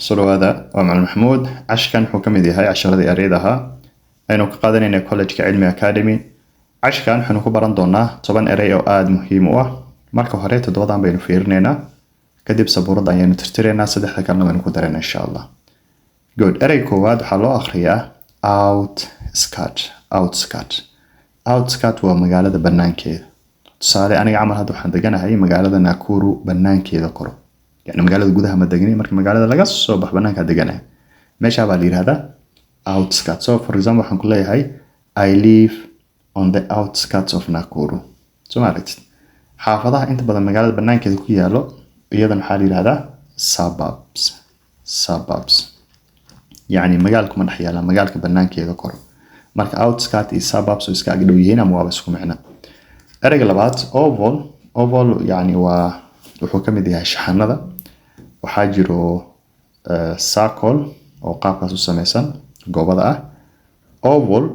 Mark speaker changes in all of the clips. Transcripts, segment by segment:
Speaker 1: هذا ومع محمود عشكان حكم دي هاي عشرة دي أريدها أنو كقادني إن كولج كعلمي أكاديمي عشكان حنو كبران دونا طبعا أري أو آد مهم marka hore toddobadan baynu fiirinaynaa kadib sabuurada ayaynu tirtiraynaa saddexda kalena waynu ku daraynaa insha allah good erey koowaad waxaa loo akhriyaa outskirt waa magaalada banaankeeda tusaale aniga camal hadda waxaan deganahay magaalada Nakuru banaankeeda koro yani magaalada gudaha ma degani marka magaalada laga soo bax banaanka deganahay meesha baa la yiraahdaa outskirt so for example waxaan ku leeyahay I live on the outskirts of Nakuru so maaragtid xaafadaha inta badan magaalada banaankeeda ku yaalo iyadan waxaa la yiraahdaa suburbs yani magaalku ma dhex yaala magaalka banaankeeda koro marka outskirt iyo suburbs oo iska ag dhow yihiin ama waa isku macno ereyga labaad oval yani waa wuxuu ka mid yahay shaxanada waxaa jiro circle oo qaabkaas u samaysan goobada ah oval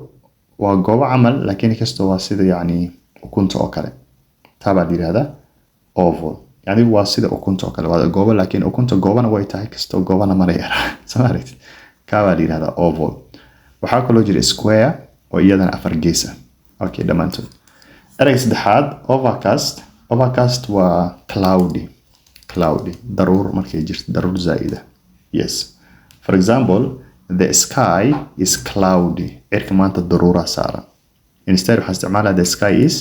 Speaker 1: waa goobo camal laakiin kastoo waa sida yani ukunta oo kale taaba dirada oval yani waa sida ukunta oo kale waa goobo laakiin ukunta goobana way tahay kastoo goobana ma yara samarit kaaba dirada oval waxa kaloo jira square oo iyadana afar gees ah okay dhamaantood ereyga saddexaad overcast waa cloudy daruur markay jirto daruur zaida yes for example the sky is cloudy cirka maanta daruura saaran instead waxaan isticmaalaa the sky is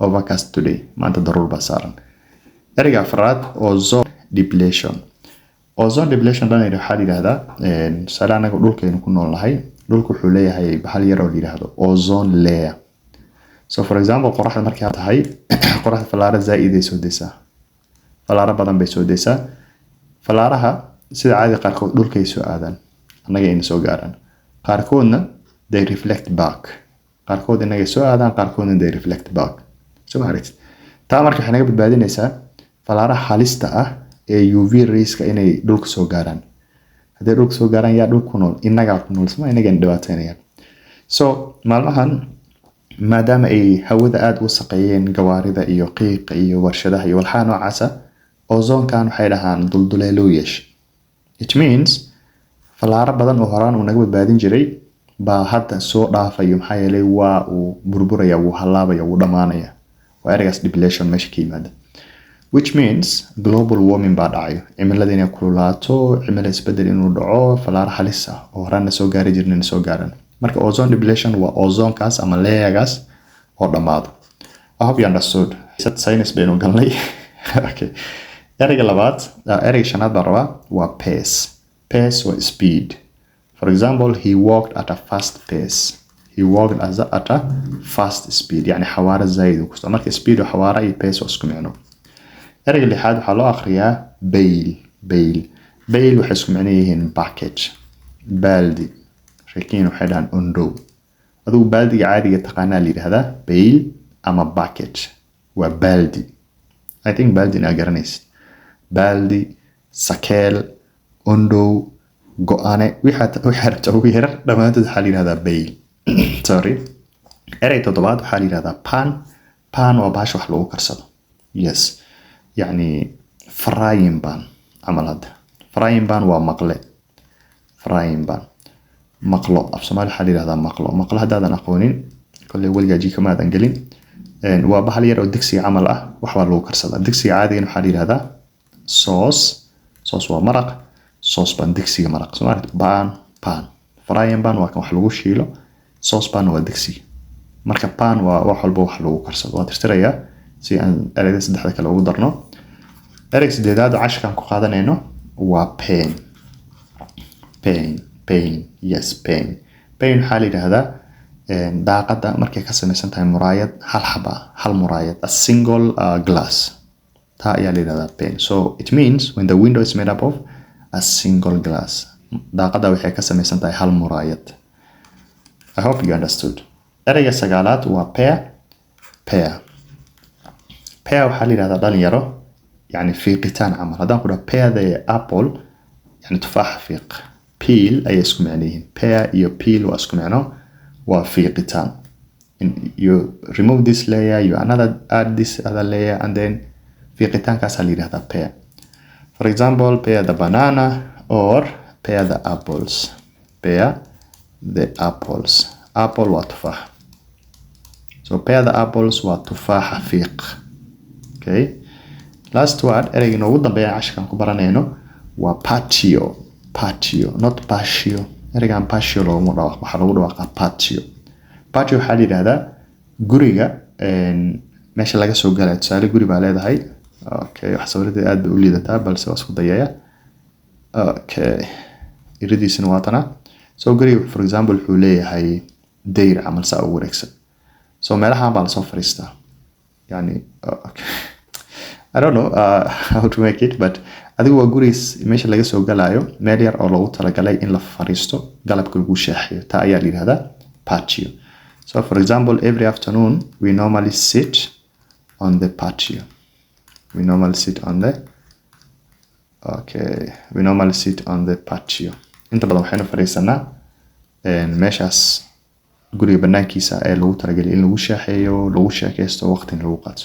Speaker 1: overcast today maanta daruur baa saaran ereyga afraad ozone depletion dhan waxaa la yiraahdaa tusaale anaga dhulkaynu ku nool nahay dhulku wuxuu leeyahay bahal yar oo la yiraahdo ozone layer so for example qoraxda markay tahay qoraxda falaara zaid ay soo deysaa falaara badan bay soo deysaa falaaraha sida caadi qaarkood dhulkay soo aadaan annaga ayna soo gaaraan qaarkoodna they reflect back qaarkood inaga soo aadaan qaarkoodna they reflect back soo maaragtid taa marka waxay naga badbaadinaysaa falaaraha halista ah ee UV rayska inay dhulka soo gaaraan haddii dhulka soo gaaraan yaa dhulka ku nool inaga ku nool sama inaga dhibaataynayaan so maalmahan maadaama ay hawada aad u saqeeyeen gawaarida iyo qiiqa iyo warshadaha iyo walxaha noocaas ah ozonkan waxay dhahaan dulduleelo yeesh it means falaara badan oo horaan uu naga badbaadin jiray baa hadda soo dhaafayo maxaa yeelay waa uu burburaya wuu halaabaya wuu dhamaanaya waa ereygaas depletion meesha ka yimaada which means global warming baa dhacayo cimilada inay kululaato cimilo isbedel inuu dhaco falaara halis ah oo horaan soo gaari jirnay soo gaaran marka ozone depletion waa ozonkaas ama layergaas oo dhamaado I hope you understood science baynu galnay okay ereyga labaad ereyga shanaad baa rabaa waa pace waa speed for example he walked at a fast pace at a fast speed yani xawaare zaid ku soo marka speed oo xawaare iyo pace oo isku micno ereyga lixaad waxaa loo akhriyaa bail waxay isku micno yihiin bucket baaldi sheekin waxay dhahan ondo adigu baaldiga caadiga taqaanaa la yiraahdaa bail ama bucket waa baaldi I think baaldi ina garanaysid baaldi sakeel ondo go'ane wixii rabta ugu yar dhamaantood waxaa la yiraahdaa bail sorry erey toddobaad waxaa la yiraahdaa pan waa baasha wax lagu karsado yes yani frying pan camal hadda frying pan waa maqlo af Soomaali waxaa la yiraahdaa maqlo haddaadan aqoonin kolley weligaa jika maadan gelin waa bahal yar oo digsiga camal ah wax baa lagu karsadaa digsiga caadigan waxaa la yiraahdaa sauce waa maraq sauce pan digsiga maraq Soomaali pan frying pan waa kan wax lagu shiilo sauce pan waa digsiga marka pan waa wax walba wax lagu karsado waa tirtirayaa si aan ereyada saddexda kale ugu darno ereyga sideedaad oo cashkan ku qaadanayno waa pain waxaa la yiraahdaa daaqada markay ka samaysan tahay muraayad hal muraayad a single glass taa ayaa la yiraahdaa pain so it means when the window is made up of a single glass daaqada waxay ka samaysan tahay hal muraayad I hope you understood ereyga sagaalaad waa pear waxaa la yiraahdaa dhalinyaro yani fiiqitaan camal haddaan ku dhaho pear the apple yani tufaaxa fiiq peel ayay isku macno yihiin pear iyo peel waa isku macno waa fiiqitaan you remove this layer you add this other layer and then fiiqitaankaasaa la yiraahdaa pear for example pear the banana or pair the apples. Pair the apples. Apple waa tufaax. So pair the apples waa tufaaxa fiiq. Okay. Last word ereyga ugu dambeeya casharkan ku baranayno waa patio. Patio, not patio. Ereygan patio looma dhawaaqo, waxa lagu dhawaaqaa patio. Patio waxaa la yiraahdaa guriga meesha laga soo galay. Tusaale guri baa leedahay. Okay, wax sawirada aad bay u liidataa balse waa isku dayaya. Okay. Iridiisana waa tana. So guriga for example wuxuu leeyahay dayr camal saa ugu wareegsan. So meelahan baa la soo fariistaa. Yani okay. I don't know how to make it, but adigu waa guriis meesha laga soo galayo meel yar oo loogu talagalay in la fariisto galabka lagu shaaxiyo. Taa ayaa la yiraahdaa patio. So for example, every afternoon we normally sit on the patio. We normally sit on the patio. Inta badan waxaynu fariisanaa meeshaas guriga banaankiisa ee lagu talagalay in lagu shaaxiyo, lagu sheekaysto, waqti lagu qaato.